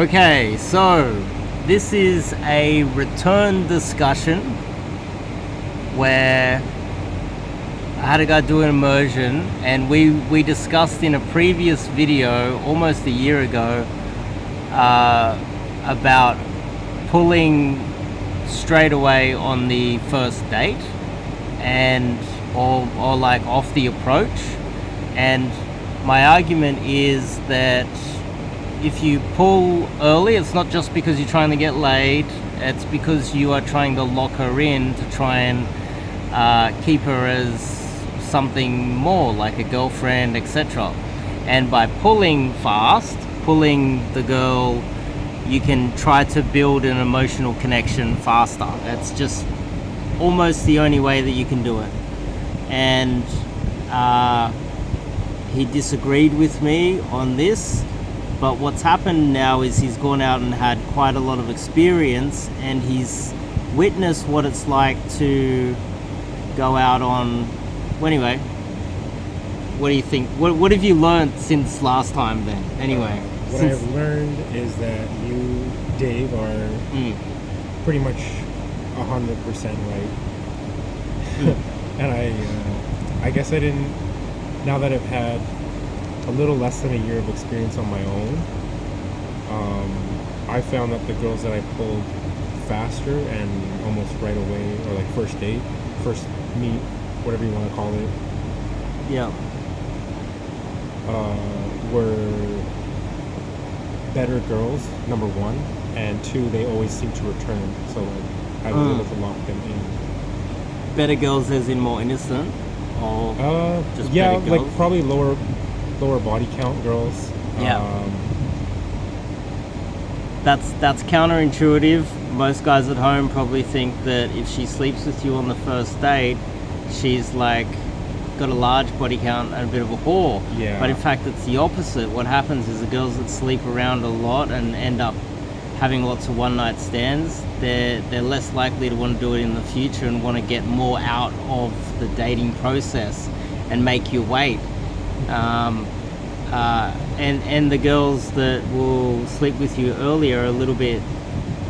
Okay, so this is a return discussion where I had a guy do an immersion, and we discussed in a previous video almost a year ago about pulling straight away on the first date and or like off the approach. And my argument is that if you pull early, it's not just because you're trying to get laid, it's because you are trying to lock her in to try and keep her as something more, like a girlfriend, etc. And by pulling fast, pulling the girl, you can try to build an emotional connection faster. That's just almost the only way that you can do it. And he disagreed with me on this. But what's happened now is he's gone out and had quite a lot of experience, and he's witnessed what it's like to go out on... Well, anyway, what do you think? What have you learned since last time then? Anyway. What I've learned is that you, Dave, are pretty much 100% right. And I guess I didn't... Now that I've had a little less than a year of experience on my own, I found that the girls that I pulled faster and almost right away, or like first date, first meet, whatever you want to call it, were better girls, number one, and two, they always seem to return, so like I was able to lock them in. Better girls as in more innocent? Or just yeah, better girls? like probably lower body count girls. That's counterintuitive. Most guys at home probably think that if she sleeps with you on the first date, she's like got a large body count and a bit of a whore. Yeah. But in fact, it's the opposite. What happens is the girls that sleep around a lot and end up having lots of one-night stands, they're less likely to want to do it in the future and want to get more out of the dating process and make you wait. And the girls that will sleep with you earlier are a little bit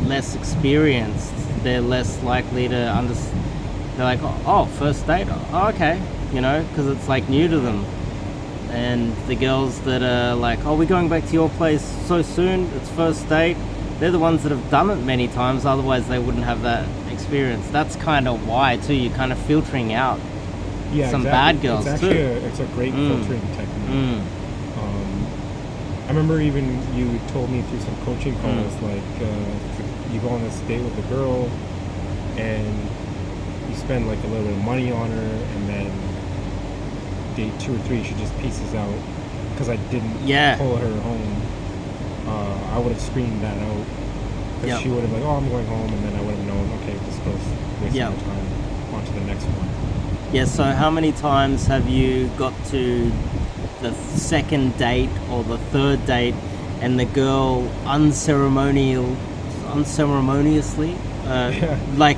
less experienced. They're less likely to understand. They're like, oh, first date? Oh, okay. You know, because it's like new to them. And the girls that are like, oh, we're going back to your place so soon, it's first date, they're the ones that have done it many times, otherwise they wouldn't have that experience. That's kind of why, too, you're kind of filtering out some bad girls, it's too. It's a great filtering technique. I remember even you told me through some coaching calls, like you go on this date with a girl and you spend like a little bit of money on her, and then date 2 or 3 she just pieces out because I didn't pull her home. I would have screened that out, because she would have like, oh, I'm going home, and then I would have known, okay, this girl's wasting my time, on to the next one. Yeah, so how many times have you got to the second date or the third date and the girl unceremoniously, like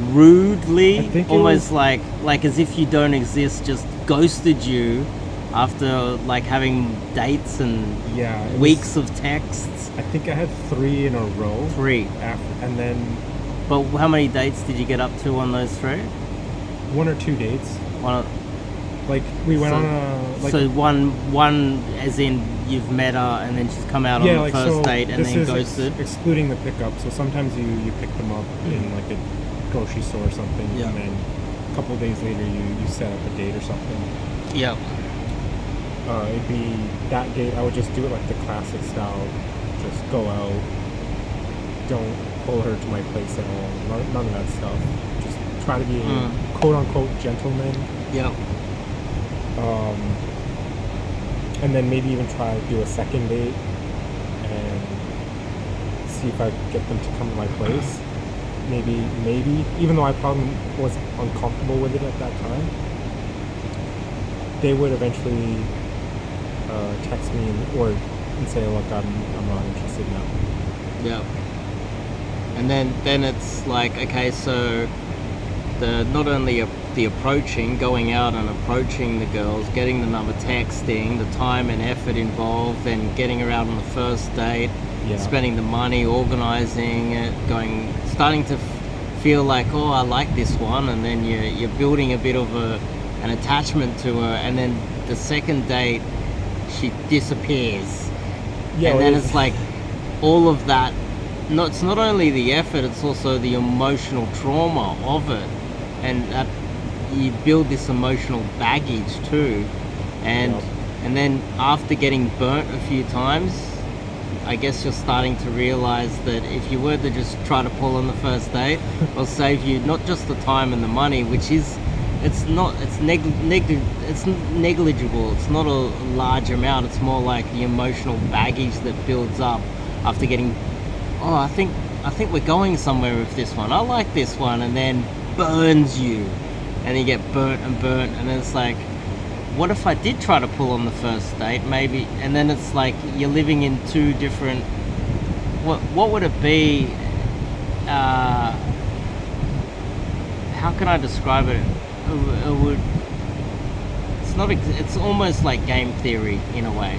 rudely, almost like as if you don't exist, just ghosted you after like having dates and weeks of texts? I think I had 3 in a row. 3. And then... But how many dates did you get up to on those 3? 1 or 2 dates. Like we went on a... Like, so one as in you've met her and then she's come out on the first date and then ghosted? Excluding the pickup. So sometimes you pick them up in like a grocery store or something, and then a couple of days later you set up a date or something. Yep. It'd be that date, I would just do it like the classic style. Just go out. Don't pull her to my place at all. None of that stuff. Just try to be a quote-unquote gentleman. Yep. And then maybe even try to do a second date and see if I get them to come to my place. Maybe, even though I probably was uncomfortable with it at that time, they would eventually text me and say, look, I'm not interested now. Yeah. And then it's like, okay, so not only the approaching, going out and approaching the girls, getting the number, texting, the time and effort involved, then getting her out on the first date, spending the money, organizing it, starting to feel like, oh, I like this one, and then you're building a bit of an attachment to her, and then the second date she disappears, and then it's like all of that. It's not only the effort, it's also the emotional trauma of it, and that you build this emotional baggage too, and then after getting burnt a few times, I guess you're starting to realize that if you were to just try to pull on the first date, it'll save you not just the time and the money, which is it's negligible. It's not a large amount. It's more like the emotional baggage that builds up after getting, oh, I think we're going somewhere with this one. I like this one, and then burns you, and you get burnt, and then it's like, what if I did try to pull on the first date, maybe, and then it's like you're living in two different. What would it be? How can I describe it? It would. It's not. It's almost like game theory in a way,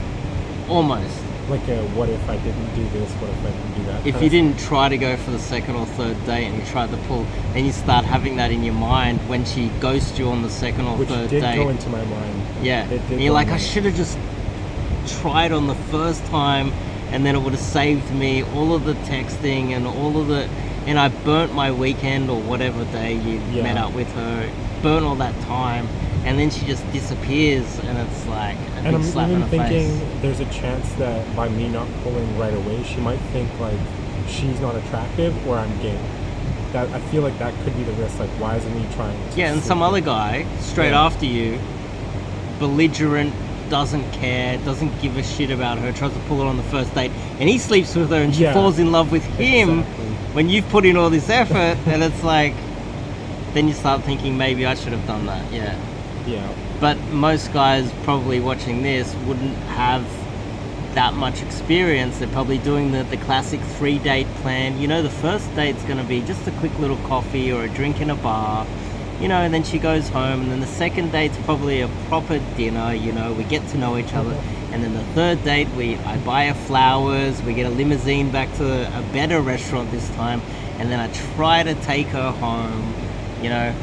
almost. Like a what if I didn't do this? What if I didn't do that? If you didn't try to go for the second or third date and you tried to pull, then you start having that in your mind when she ghosts you on the second or third date. Which did go into my mind. Yeah, and you're like, I should have just tried on the first time, and then it would have saved me all of the texting and all of the, and I burnt my weekend or whatever day you met up with her, burnt all that time, and then she just disappears, and it's like a big slap in the face. And I'm even thinking there's a chance that by me not pulling right away, she might think like she's not attractive or I'm gay. That I feel like that could be the risk. Like, why isn't he trying to? Yeah, and some other guy straight after you, belligerent, doesn't care, doesn't give a shit about her, tries to pull her on the first date, and he sleeps with her, and she falls in love with him when you've put in all this effort, and it's like, then you start thinking maybe I should have done that. Yeah. But most guys probably watching this wouldn't have that much experience. They're probably doing the classic 3-date plan. You know, the first date's going to be just a quick little coffee or a drink in a bar, you know, and then she goes home, and then the second date's probably a proper dinner, you know, we get to know each other, and then the third date I buy her flowers, we get a limousine back to a better restaurant this time, and then I try to take her home, you know.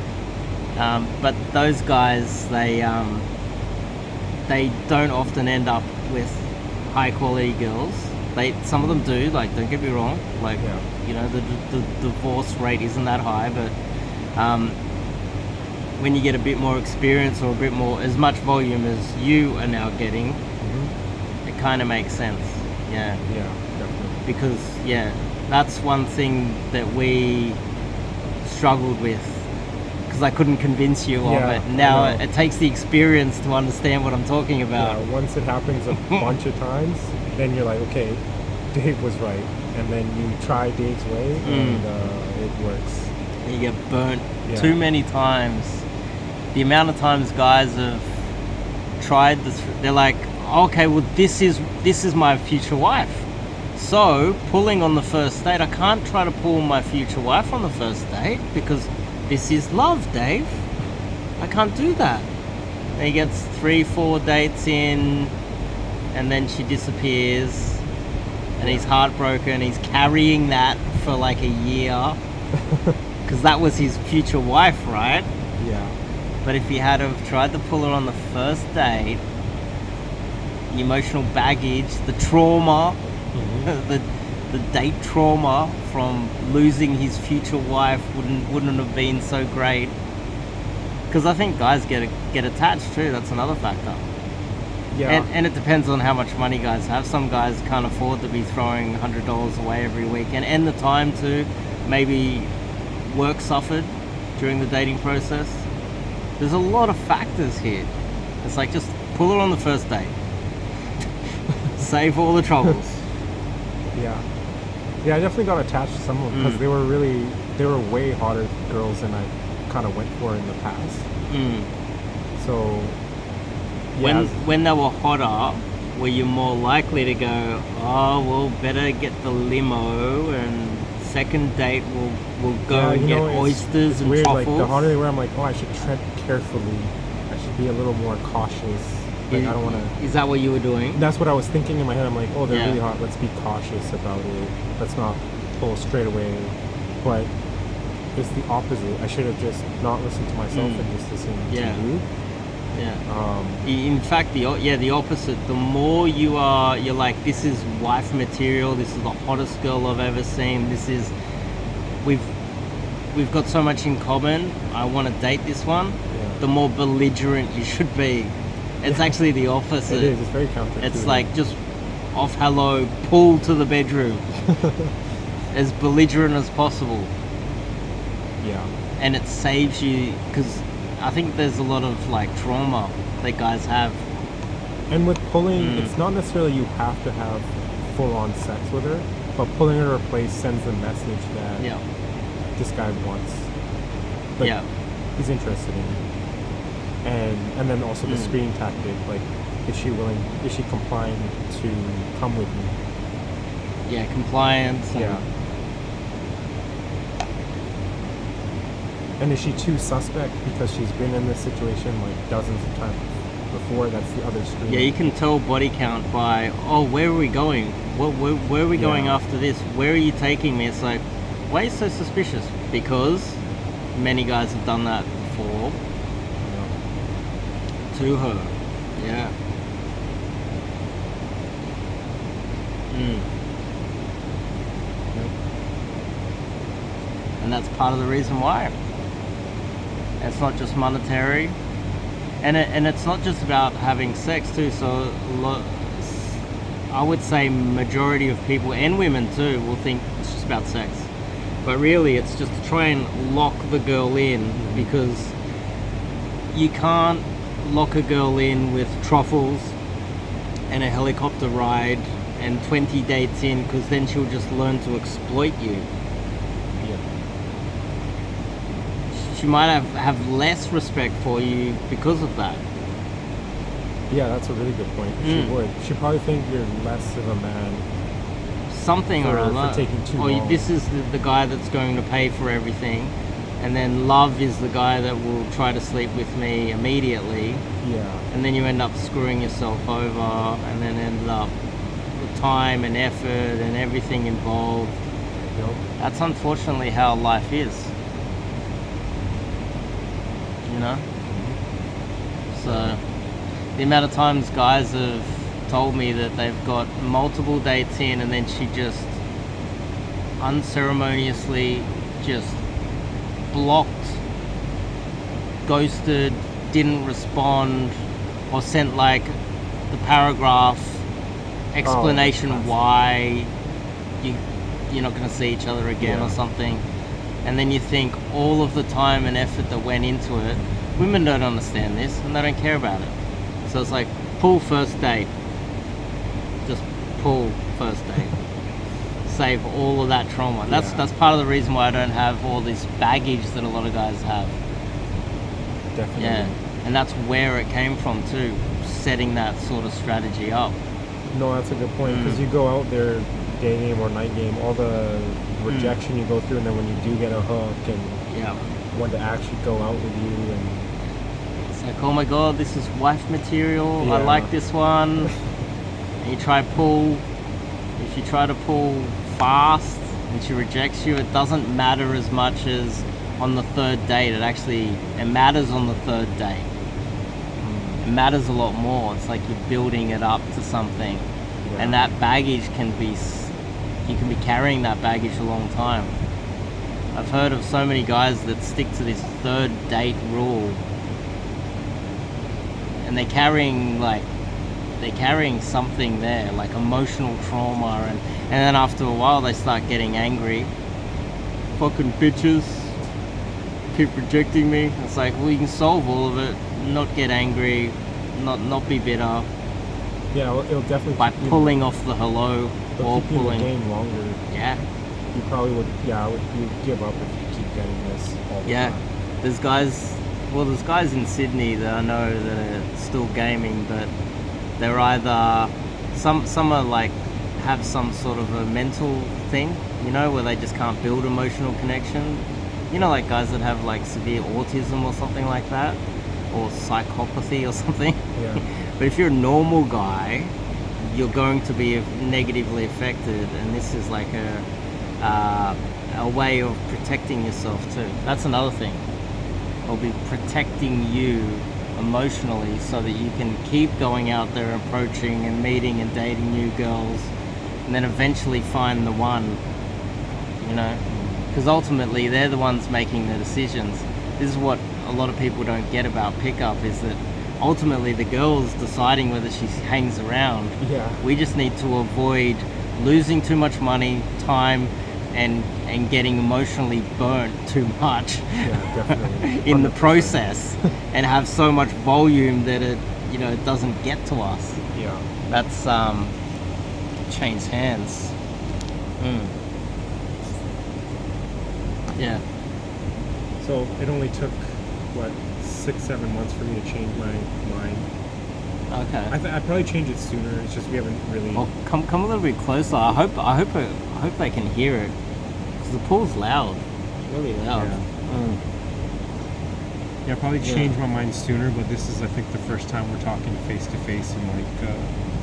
But those guys, they don't often end up with high quality girls. Some of them do, like, don't get me wrong, like, you know, the divorce rate isn't that high, but when you get a bit more experience or a bit more, as much volume as you are now getting, it kind of makes sense. Yeah, definitely. Because that's one thing that we struggled with, because I couldn't convince you of it. Now it takes the experience to understand what I'm talking about. Yeah, once it happens a bunch of times, then you're like, okay, Dave was right, and then you try Dave's way, and it works. You get burnt too many times. The amount of times guys have tried this, they're like, okay, well, this is my future wife. So pulling on the first date, I can't try to pull my future wife on the first date because this is love, Dave. I can't do that. And he gets 3-4 dates in, and then she disappears, and he's heartbroken. He's carrying that for like a year because that was his future wife, right? Yeah. But if he had have tried to pull her on the first date, the emotional baggage, the trauma, the date trauma from losing his future wife wouldn't have been so great. Because I think guys get attached too. That's another factor. Yeah. And it depends on how much money guys have. Some guys can't afford to be throwing $100 away every week, and the time to maybe work suffered during the dating process. There's a lot of factors here. It's like, just pull her on the first date. Save all the troubles. Yeah, I definitely got attached to some of them because they were way hotter girls than I kind of went for in the past. So, yeah. When they were hotter, were you more likely to go, oh, well, better get the limo, and second date we'll go and get oysters it's and weird, truffles? Like, the hotter they were, I'm like, oh, I should tread carefully. I should be a little more cautious. Like, I don't want to... Is that what you were doing? That's what I was thinking in my head. I'm like, oh, they're Yeah. really hot. Let's be cautious about it. Let's not pull straight away. But it's the opposite. I should have just not listened to myself and just listened Yeah. to you. Yeah. In fact, the opposite. The more you're like, this is wife material. This is the hottest girl I've ever seen. We've got so much in common. I want to date this one. Yeah. The more belligerent you should be. It's actually the opposite. It is. It's very counterintuitive. It's like just off hello, pull to the bedroom. As belligerent as possible. Yeah. And it saves you, because I think there's a lot of like trauma that guys have. And with pulling, it's not necessarily you have to have full-on sex with her, but pulling her to a place sends the message that this guy wants, like, he's interested in you. And then also the screening tactic, like, is she compliant to come with me? Yeah, compliance. And is she too suspect because she's been in this situation like dozens of times before? That's the other screen. Yeah, you can tell body count by, where are we going? Where are we going after this? Where are you taking me? It's like, why are you so suspicious? Because many guys have done that before to her. Yeah. And that's part of the reason why. It's not just monetary, and it's not just about having sex too. So I would say majority of people, and women too, will think it's just about sex, but really it's just to try and lock the girl in, because you can't lock a girl in with truffles and a helicopter ride and 20 dates in, because then she'll just learn to exploit you. She might have less respect for you because of that. Yeah, that's a really good point. She would. She'd probably think you're less of a man. Something or other. For taking too or long. This is the guy that's going to pay for everything. And then love is the guy that will try to sleep with me immediately. Yeah. And then you end up screwing yourself over, and then end up with time and effort and everything involved. Yep. That's unfortunately how life is. You know? So the amount of times guys have told me that they've got multiple dates in, and then she just unceremoniously just blocked, ghosted, didn't respond, or sent like the paragraph explanation why you're not going to see each other again or something. And then you think all of the time and effort that went into it, women don't understand this and they don't care about it. So it's like, pull first date. Just pull first date. Save all of that trauma. That's part of the reason why I don't have all this baggage that a lot of guys have. Definitely. Yeah. And that's where it came from too, setting that sort of strategy up. No, that's a good point, because you go out there, day game or night game, all the rejection you go through, and then when you do get a hook and want to actually go out with you, and it's like, oh my god, this is wife material, I like this one. And you try pull. If you try to pull fast and she rejects you, it doesn't matter as much as on the third date. It matters on the third date. It matters a lot more. It's like you're building it up to something, and that baggage you can be carrying that baggage a long time. I've heard of so many guys that stick to this third date rule, and they're carrying something there, like emotional trauma, and then after a while they start getting angry. Fucking bitches keep rejecting me. It's like, well, you can solve all of it, not get angry, not be bitter. Yeah, it'll definitely by pulling off the hello or keep you pulling. in the game longer. Yeah. You probably would. Yeah, you give up if you keep getting this all the time. There's guys in Sydney that I know that are still gaming, but they're either some are like have some sort of a mental thing, you know, where they just can't build emotional connection. You know, like guys that have like severe autism or something like that, or psychopathy or something. Yeah. But if you're a normal guy, you're going to be negatively affected, and this is like a way of protecting yourself too. That's another thing. It'll be protecting you emotionally so that you can keep going out there, approaching and meeting and dating new girls, and then eventually find the one, you know, because ultimately they're the ones making the decisions. This is what a lot of people don't get about pickup, is that ultimately the girl's deciding whether she hangs around. Yeah. We just need to avoid losing too much money, time, and getting emotionally burnt too much Yeah, definitely. in the 100%. process, and have so much volume that it doesn't get to us. Yeah. That's change hands. Yeah. So it only took, what, 6-7 months for me to change my mind. Okay. I'd probably change it sooner. It's just we haven't really. Well, come a little bit closer. I hope they can hear it, because the pool's loud. It's really loud. Yeah. Yeah, I'll probably change my mind sooner, but this is, I think, the first time we're talking face to face in like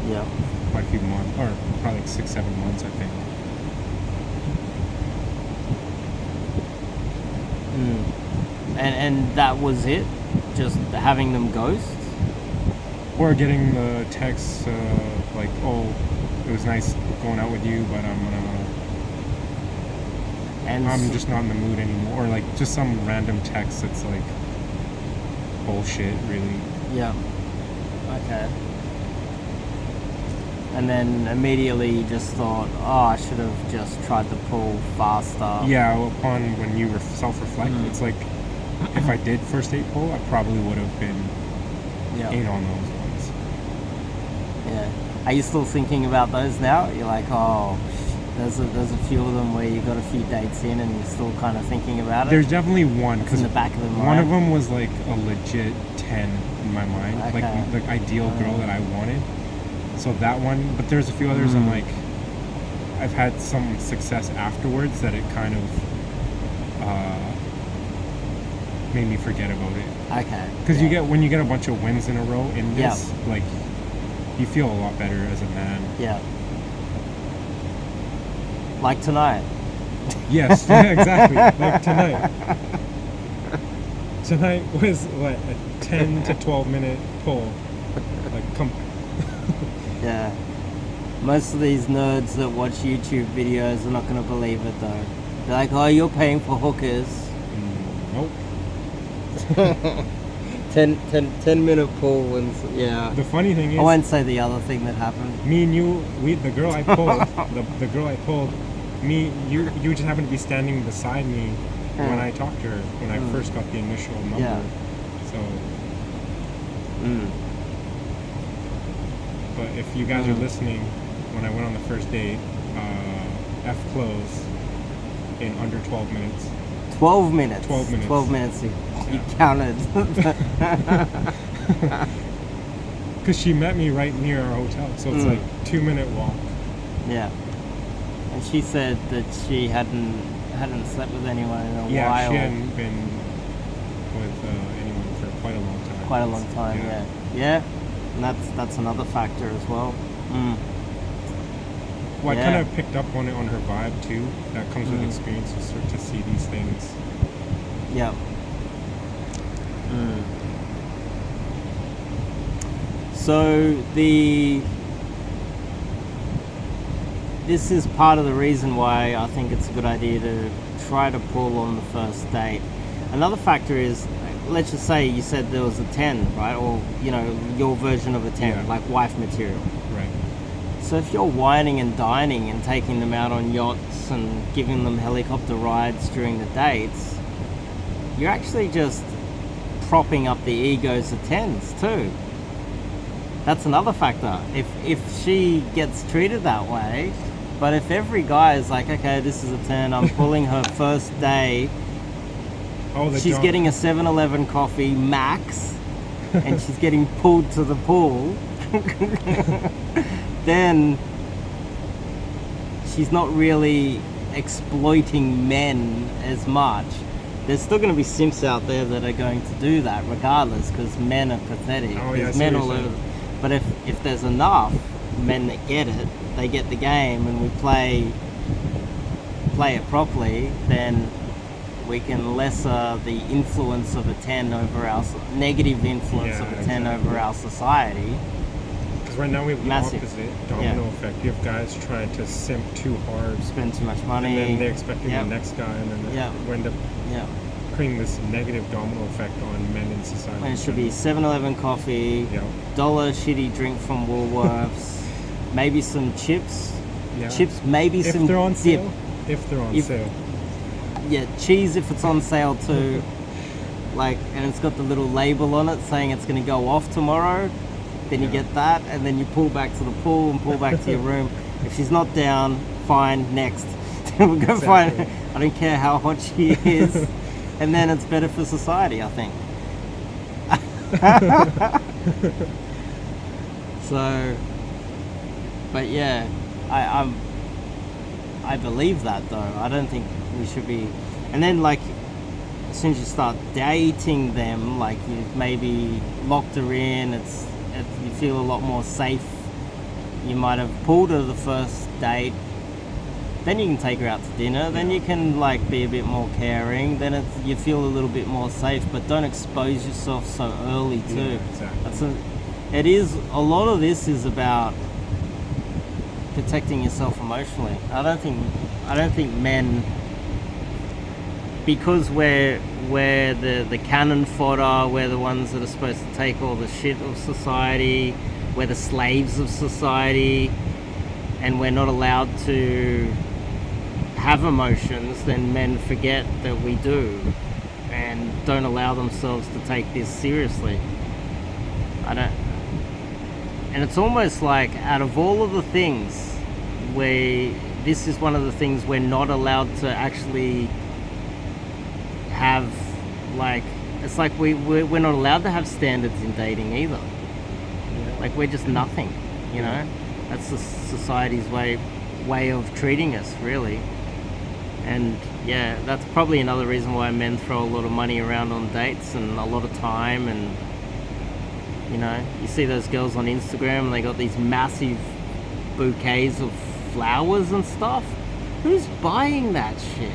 Yeah. quite a few months, or probably like 6-7 months, I think. And that was it? Just having them ghost? Or getting the text like, oh, it was nice going out with you, but I'm just not in the mood anymore. Or like just some random text that's like bullshit, really. Yeah. Okay. And then immediately you just thought, oh, I should have just tried to pull faster. Yeah, upon when you self-reflect, it's like, if I did first date pull, I probably would have been in on those ones. Yeah. Are you still thinking about those now? You're like, oh, there's a few of them where you got a few dates in and you're still kind of thinking about it? There's definitely one, It's in the back of the mind. one of them was like a legit 10 in my mind, Okay. like the ideal girl that I wanted. So that one, but there's a few others I'm like, I've had some success afterwards that it kind of made me forget about it. Okay. Because when you get a bunch of wins in a row in this, like, you feel a lot better as a man. Yeah. Like tonight. Yes, exactly. Like tonight. Tonight was what, a 10 to 12 minute pull. Like, come. Yeah. Most of these nerds that watch YouTube videos are not going to believe it though. They're like, oh, you're paying for hookers. Nope. 10-minute pull and yeah. The funny thing is, I won't say the other thing that happened. me and you, the girl I pulled, the girl I pulled, you just happened to be standing beside me when I talked to her, when I first got the initial number. Yeah. So. But if you guys are listening, when I went on the first date, F close in under 12 minutes. 12 minutes. 12 minutes. 12 minutes. You counted. Because she met me right near our hotel, so it's like 2-minute walk. Yeah. And she said that she hadn't slept with anyone in a while. Yeah, she hadn't been with anyone for quite a long time. Quite a long time, yeah. Yeah, and that's another factor as well. Well, I kind of picked up on it on her vibe too. That comes with experience, to start to see these things. Yeah. So this is part of the reason why I think it's a good idea to try to pull on the first date. Another factor is, let's just say you said there was a 10, right? Or, your version of a 10, like wife material. Right. So if you're whining and dining and taking them out on yachts and giving them helicopter rides during the dates, you're actually just propping up the egos of 10s too. That's another factor. If she gets treated that way, but if every guy is like, okay, this is a 10, I'm pulling her first day, she's getting a 7-Eleven coffee max, and she's getting pulled to the pool, then she's not really exploiting men as much. There's still going to be simps out there that are going to do that regardless, because men are pathetic. Oh, yeah, There's men all over. But if there's enough men that get it, they get the game, and we play it properly, then we can lesser the influence of a 10 over our negative influence of a 10 over our society. Because right now we have the Massive. opposite domino effect. You have guys trying to simp too hard, Spend too much money, and then they're expecting the next guy, and then we end up creating this negative domino effect on men in society. When it should be 7-Eleven coffee, dollar shitty drink from Woolworths, maybe some chips, maybe if some they're on dip. sale. If they're on sale. Yeah, cheese if it's on sale too. Like, and it's got the little label on it saying it's going to go off tomorrow. Then you get that, and then you pull back to the pool and pull back to your room. If she's not down, fine, next. We'll go find her. I don't care how hot she is. And then it's better for society, I think. So, but yeah, I believe that though. I don't think we should be. And then like, as soon as you start dating them, like you've maybe locked her in, you feel a lot more safe. You might have pulled her the first date. Then you can take her out to dinner. Then you can like be a bit more caring. Then you feel a little bit more safe. But don't expose yourself so early too. Yeah, exactly. A lot of this is about protecting yourself emotionally. I don't think men, because we're the cannon fodder, we're the ones that are supposed to take all the shit of society, we're the slaves of society, and we're not allowed to have emotions, then men forget that we do and don't allow themselves to take this seriously. And it's almost like out of all of the things, this is one of the things we're not allowed to actually have, like, it's like we're not allowed to have standards in dating either. Like, we're just nothing, you know? That's the society's way of treating us, really. And yeah, that's probably another reason why men throw a lot of money around on dates and a lot of time. And you know, you see those girls on Instagram and they got these massive bouquets of flowers and stuff. Who's buying that shit?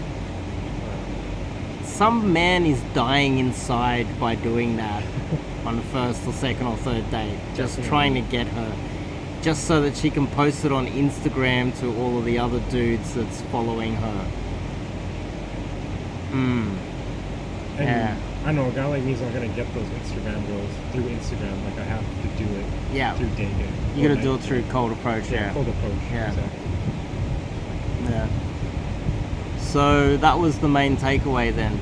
Some man is dying inside by doing that on the first or second or third date, just trying to get her, just so that she can post it on Instagram to all of the other dudes that's following her. Yeah. I know a guy like me is not gonna get those Instagram girls through Instagram. Like, I have to do it through dating. You gotta do it through cold approach. Cold approach. Yeah. Exactly. Yeah. So that was the main takeaway then.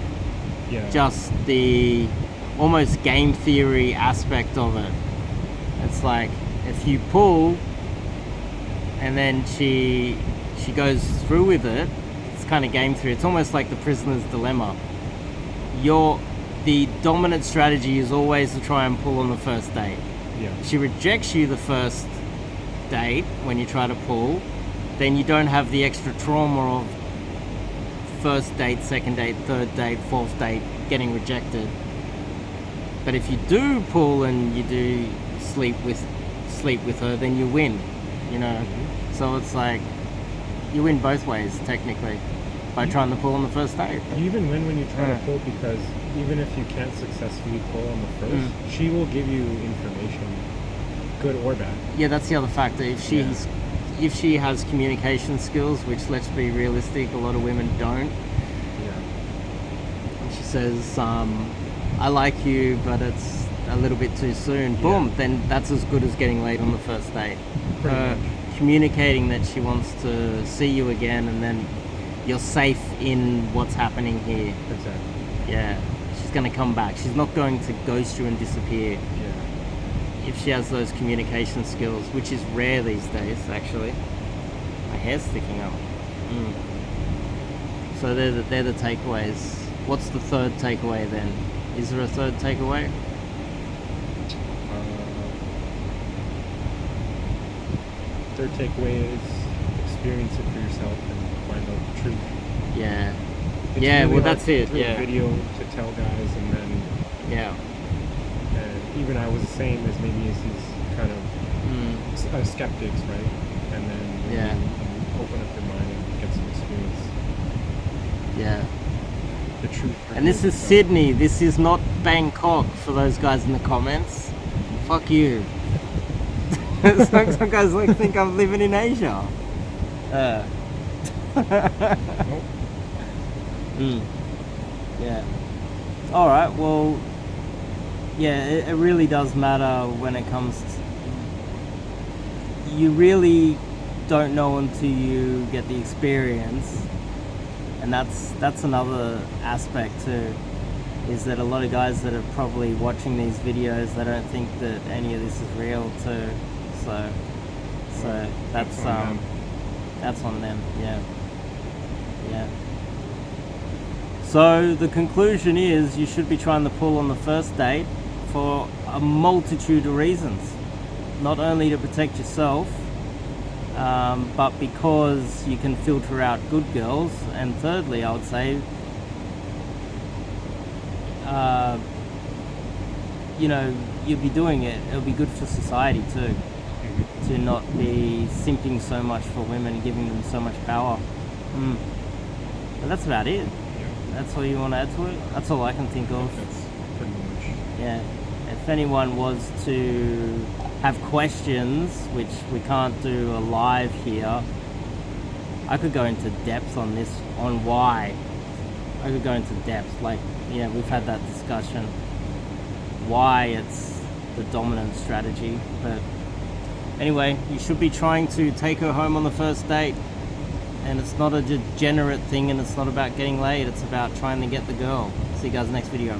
Yeah. Just the almost game theory aspect of it. It's like, if you pull and then she goes through with it, it's kind of game theory. It's almost like the prisoner's dilemma. The dominant strategy is always to try and pull on the first date. Yeah. She rejects you the first date when you try to pull, then you don't have the extra trauma of first date, second date, third date, fourth date getting rejected. But if you do pull and you do sleep with her, then you win, you know. Mm-hmm. So it's like you win both ways technically by trying to pull on the first date. You even win when you try to pull, because even if you can't successfully pull on the first, she will give you information, good or bad. Yeah, that's the other factor. If she has communication skills, which, let's be realistic, a lot of women don't. Yeah. And she says, I like you, but it's a little bit too soon. Boom, then that's as good as getting laid on the first date. Communicating that she wants to see you again, and then you're safe in what's happening here. Exactly. Yeah. She's going to come back. She's not going to ghost you and disappear. Yeah. If she has those communication skills, which is rare these days, actually. My hair's sticking up. So they're the takeaways. What's the third takeaway then? Is there a third takeaway? Third takeaway is experience it for yourself and find out the truth. Yeah. It's yeah, really well, that's it. through Yeah. a video to tell guys, and then yeah. even I was the same as maybe as these kind of skeptics, right? And then Yeah. you open up your mind and get some experience. Yeah. The truth. And this is itself. Sydney. This is not Bangkok for those guys in the comments. Fuck you. Some guys like think I'm living in Asia. Nope. Yeah. All right. Well, yeah, it really does matter when it comes to. You really don't know until you get the experience, and that's another aspect too. Is that a lot of guys that are probably watching these videos, they don't think that any of this is real too. So that's on them. that's on them. Yeah. Yeah. So the conclusion is you should be trying to pull on the first date for a multitude of reasons. Not only to protect yourself, but because you can filter out good girls. And thirdly, I would say, you know, you'll be doing it. It'll be good for society too, to not be simping so much for women and giving them so much power. But that's about it. That's all you want to add to it? That's all I can think of. That's pretty much. Yeah. If anyone was to have questions, which we can't do a live here, I could go into depth on this, on why. I could go into depth. Like, yeah, we've had that discussion. Why it's the dominant strategy. But anyway, you should be trying to take her home on the first date. And it's not a degenerate thing, and it's not about getting laid. It's about trying to get the girl. See you guys next video.